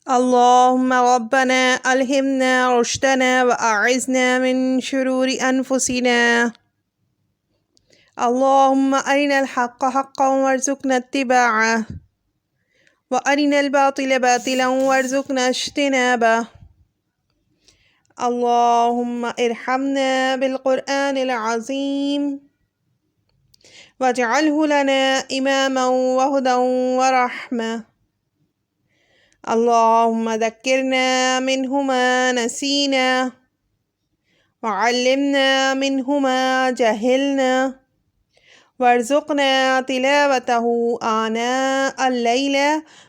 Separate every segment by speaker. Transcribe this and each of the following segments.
Speaker 1: اللهم ربنا ألهمنا رشدنا وأعذنا من شرور أنفسنا. اللهم أرنا الحق حقا وارزقنا اتباعه وأرنا الباطل باطلا وارزقنا اجتنابه. اللهم ارحمنا بالقرآن العظيم واجعله لنا إماما وهدى ورحمة. اللهم ذكرنا منه ما نسينا وعلمنا منه ما جهلنا وارزقنا تلاوته آناء الليل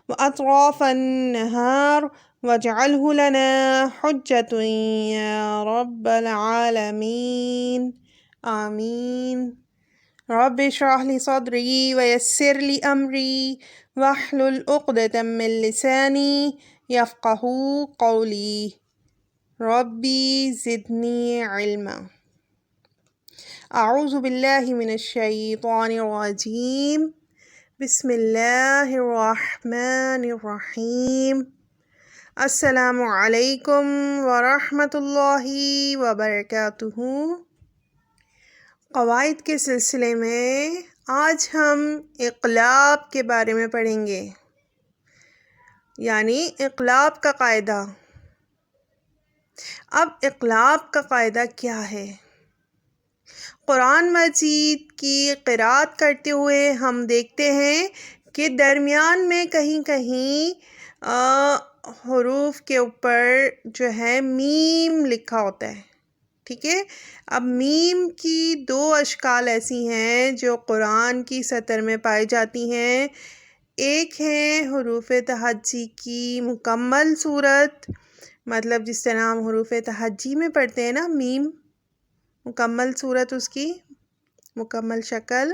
Speaker 1: وأطراف النهار واجعله لنا حجة يا رب العالمين آمين. رب اشرح لي صدري ويسر لي أمري واحلل عقدة من لساني يفقه قولي. ربي زدني علما. أعوذ بالله من الشيطان الرجيم. بسم الله الرحمن الرحيم. السلام علیکم ورحمۃ اللہ وبرکاتہ۔ قواعد کے سلسلے میں آج ہم اقلاب کے بارے میں پڑھیں گے، یعنی اقلاب کا قاعدہ۔ اب اقلاب کا قاعدہ کیا ہے؟ قرآن مجید کی قرأت کرتے ہوئے ہم دیکھتے ہیں کہ درمیان میں کہیں کہیں حروف کے اوپر جو ہے میم لکھا ہوتا ہے، ٹھیک ہے۔ اب میم کی دو اشکال ایسی ہیں جو قرآن کی سطر میں پائی جاتی ہیں۔ ایک ہے حروف تہجی کی مکمل صورت، مطلب جس طرح ہم حروف تہجی میں پڑھتے ہیں نا، میم مکمل صورت، اس کی مکمل شکل،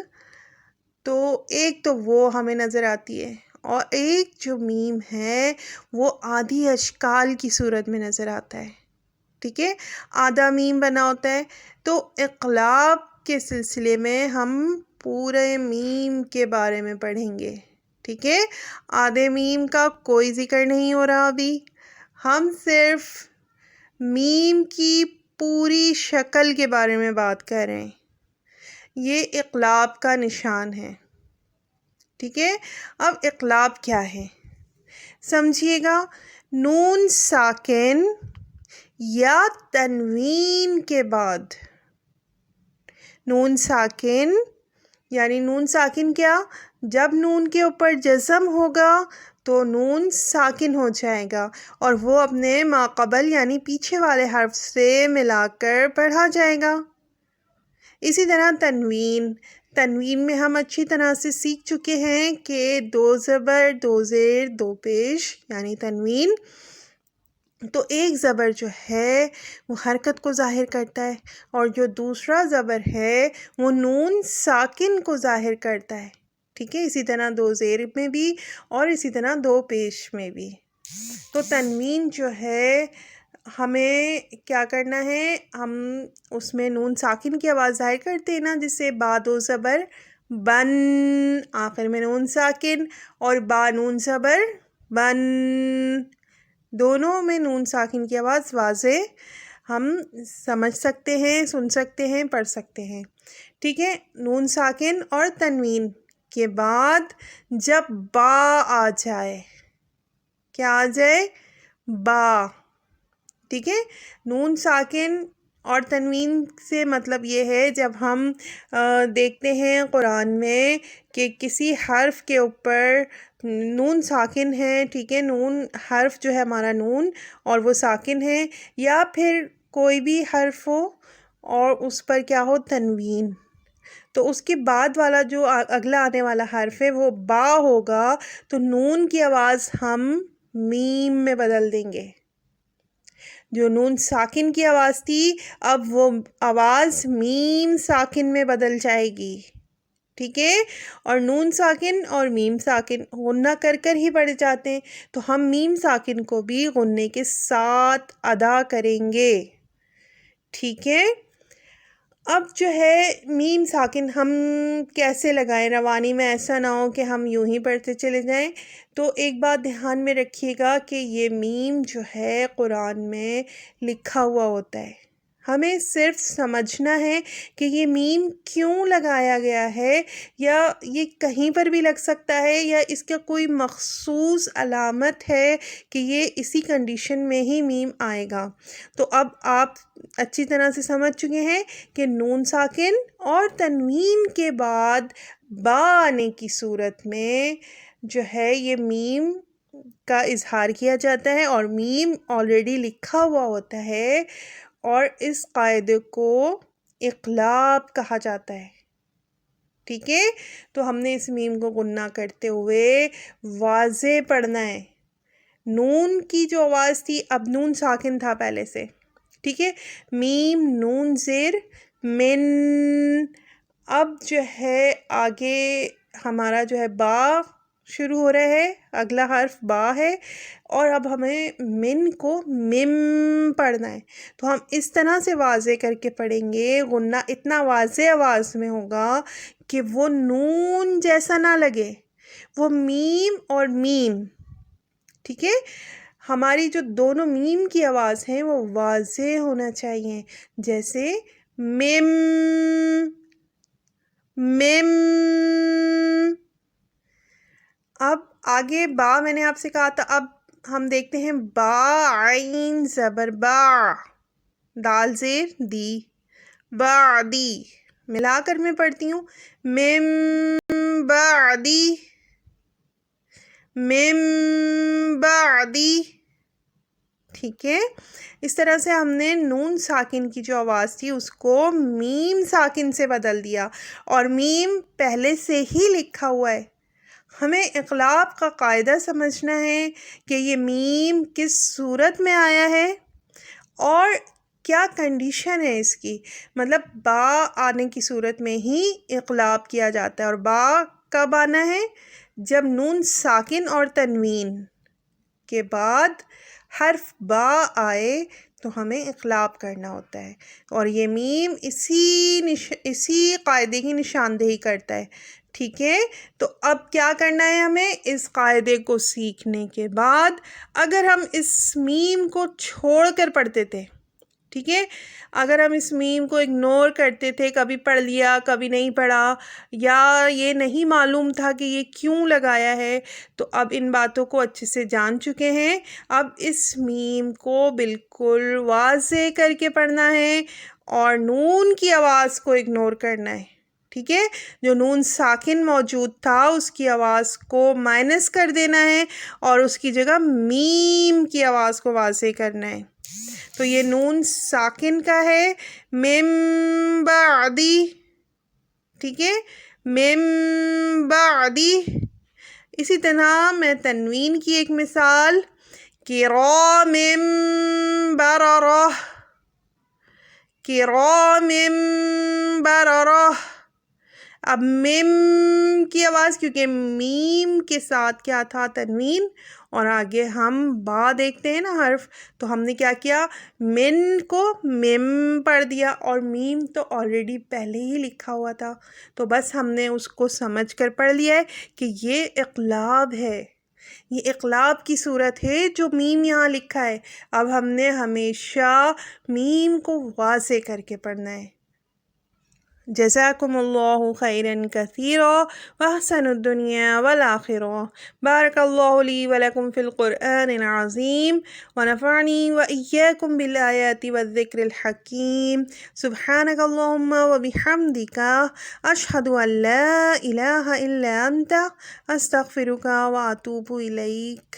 Speaker 1: تو ایک تو وہ ہمیں نظر آتی ہے، اور ایک جو میم ہے وہ آدھی اشکال کی صورت میں نظر آتا ہے، ٹھیک ہے، آدھا میم بنا ہوتا ہے۔ تو اقلاب کے سلسلے میں ہم پورے میم کے بارے میں پڑھیں گے، ٹھیک ہے۔ آدھے میم کا کوئی ذکر نہیں ہو رہا ابھی، ہم صرف میم کی پوری شکل کے بارے میں بات کر رہے ہیں۔ یہ اقلاب کا نشان ہے، ٹھیک ہے۔ اب اقلاب کیا ہے سمجھیے گا۔ نون ساکن یا تنوین کے بعد، نون ساکن یعنی نون ساکن کیا؟ جب نون کے اوپر جزم ہوگا تو نون ساکن ہو جائے گا اور وہ اپنے ماقبل یعنی پیچھے والے حرف سے ملا کر پڑھا جائے گا۔ اسی طرح تنوین، تنوین میں ہم اچھی طرح سے سیکھ چکے ہیں کہ دو زبر دو زیر دو پیش یعنی تنوین، تو ایک زبر جو ہے وہ حرکت کو ظاہر کرتا ہے اور جو دوسرا زبر ہے وہ نون ساکن کو ظاہر کرتا ہے، ٹھیک ہے۔ اسی طرح دو زیر میں بھی اور اسی طرح دو پیش میں بھی۔ تو تنوین جو ہے ہمیں کیا کرنا ہے، ہم اس میں نون ساکن کی آواز ظاہر کرتے ہیں نا، جسے با دو زبر بن، آخر میں نون ساکن، اور با نون زبر بن، دونوں میں نون ساکن کی آواز واضح ہم سمجھ سکتے ہیں، سن سکتے ہیں، پڑھ سکتے ہیں، ٹھیک ہے۔ نون ساکن اور تنوین کے بعد جب با آ جائے، کیا آ جائے؟ با، ٹھیک ہے۔ نون ساکن اور تنوین سے مطلب یہ ہے جب ہم دیکھتے ہیں قرآن میں کہ کسی حرف کے اوپر نون ساکن ہے، ٹھیک ہے، نون حرف جو ہے ہمارا نون اور وہ ساکن ہے، یا پھر کوئی بھی حرف ہو اور اس پر کیا ہو تنوین، تو اس کے بعد والا جو اگلا آنے والا حرف ہے وہ با ہوگا، تو نون کی آواز ہم میم میں بدل دیں گے۔ جو نون ساکن کی آواز تھی اب وہ آواز میم ساکن میں بدل جائے گی، ٹھیک ہے۔ اور نون ساکن اور میم ساکن غنہ کر کر ہی پڑھے جاتے ہیں، تو ہم میم ساکن کو بھی غنے کے ساتھ ادا کریں گے، ٹھیک ہے۔ اب جو ہے میم ساکن ہم کیسے لگائیں، روانی میں ایسا نہ ہو کہ ہم یوں ہی پڑھتے چلے جائیں۔ تو ایک بات دھیان میں رکھیے گا کہ یہ میم جو ہے قرآن میں لکھا ہوا ہوتا ہے، ہمیں صرف سمجھنا ہے کہ یہ میم کیوں لگایا گیا ہے، یا یہ کہیں پر بھی لگ سکتا ہے، یا اس کا کوئی مخصوص علامت ہے کہ یہ اسی کنڈیشن میں ہی میم آئے گا۔ تو اب آپ اچھی طرح سے سمجھ چکے ہیں کہ نون ساکن اور تنوین کے بعد با آنے کی صورت میں جو ہے یہ میم کا اظہار کیا جاتا ہے، اور میم آلریڈی لکھا ہوا ہوتا ہے، اور اس قاعدے کو اقلاب کہا جاتا ہے۔ ٹھیک ہے، تو ہم نے اس میم کو غنہ کرتے ہوئے واضح پڑھنا ہے۔ نون کی جو آواز تھی، اب نون ساکن تھا پہلے سے، ٹھیک ہے، میم نون زیر من، اب جو ہے آگے ہمارا جو ہے با شروع ہو رہا ہے، اگلا حرف با ہے، اور اب ہمیں من کو مم پڑھنا ہے۔ تو ہم اس طرح سے واضح کر کے پڑھیں گے، غنہ اتنا واضح آواز میں ہوگا کہ وہ نون جیسا نہ لگے، وہ میم اور میم، ٹھیک ہے، ہماری جو دونوں میم کی آواز ہیں وہ واضح ہونا چاہیے، جیسے مم مم۔ اب آگے با میں نے آپ سے کہا تھا، اب ہم دیکھتے ہیں با عین زبر با، دال زیر دی، بعدی، ملا کر میں پڑھتی ہوں، مم بعدی مم بعدی، ٹھیک ہے۔ اس طرح سے ہم نے نون ساکن کی جو آواز تھی اس کو میم ساکن سے بدل دیا، اور میم پہلے سے ہی لکھا ہوا ہے۔ ہمیں اقلاب کا قاعدہ سمجھنا ہے کہ یہ میم کس صورت میں آیا ہے اور کیا کنڈیشن ہے اس کی، مطلب با آنے کی صورت میں ہی اقلاب کیا جاتا ہے، اور با کب آنا ہے؟ جب نون ساکن اور تنوین کے بعد حرف با آئے تو ہمیں اقلاب کرنا ہوتا ہے، اور یہ میم اسی قاعدے کی نشاندہی کرتا ہے، ٹھیک ہے۔ تو اب کیا کرنا ہے ہمیں؟ اس قاعدے کو سیکھنے کے بعد اگر ہم اس میم کو چھوڑ کر پڑھتے تھے، ٹھیک ہے، اگر ہم اس میم کو اگنور کرتے تھے، کبھی پڑھ لیا کبھی نہیں پڑھا، یا یہ نہیں معلوم تھا کہ یہ کیوں لگایا ہے، تو اب ان باتوں کو اچھے سے جان چکے ہیں۔ اب اس میم کو بالکل واضح کر کے پڑھنا ہے، اور نون کی آواز کو اگنور کرنا ہے، ٹھیک ہے، جو نون ساکن موجود تھا اس کی آواز کو مائنس کر دینا ہے، اور اس کی جگہ میم کی آواز کو واضح کرنا ہے۔ تو یہ نون ساکن کا ہے، مم بعدی، ٹھیک ہے، مم بعدی۔ اسی طرح میں تنوین کی ایک مثال، کرام بررہ، کرام بررہ، اب مم کی آواز، کیونکہ میم کے ساتھ کیا تھا؟ تنوین، اور آگے ہم با دیکھتے ہیں نا حرف، تو ہم نے کیا کیا؟ من کو مم پڑھ دیا، اور میم تو آلریڈی پہلے ہی لکھا ہوا تھا، تو بس ہم نے اس کو سمجھ کر پڑھ لیا ہے کہ یہ اقلاب ہے، یہ اقلاب کی صورت ہے جو میم یہاں لکھا ہے۔ اب ہم نے ہمیشہ میم کو واضح کر کے پڑھنا ہے۔ جزاکم اللہ خیرا کثیرا واحسن الدنیا والآخرہ، بارک اللہ لی ولکم فی القرآن العظیم، ونفعنی وإیاکم بالآیات والذکر الحکیم، سبحانک اللہم وبحمدک، اشہد ان لا الہ الا انت، استغفرک واتوب الیک۔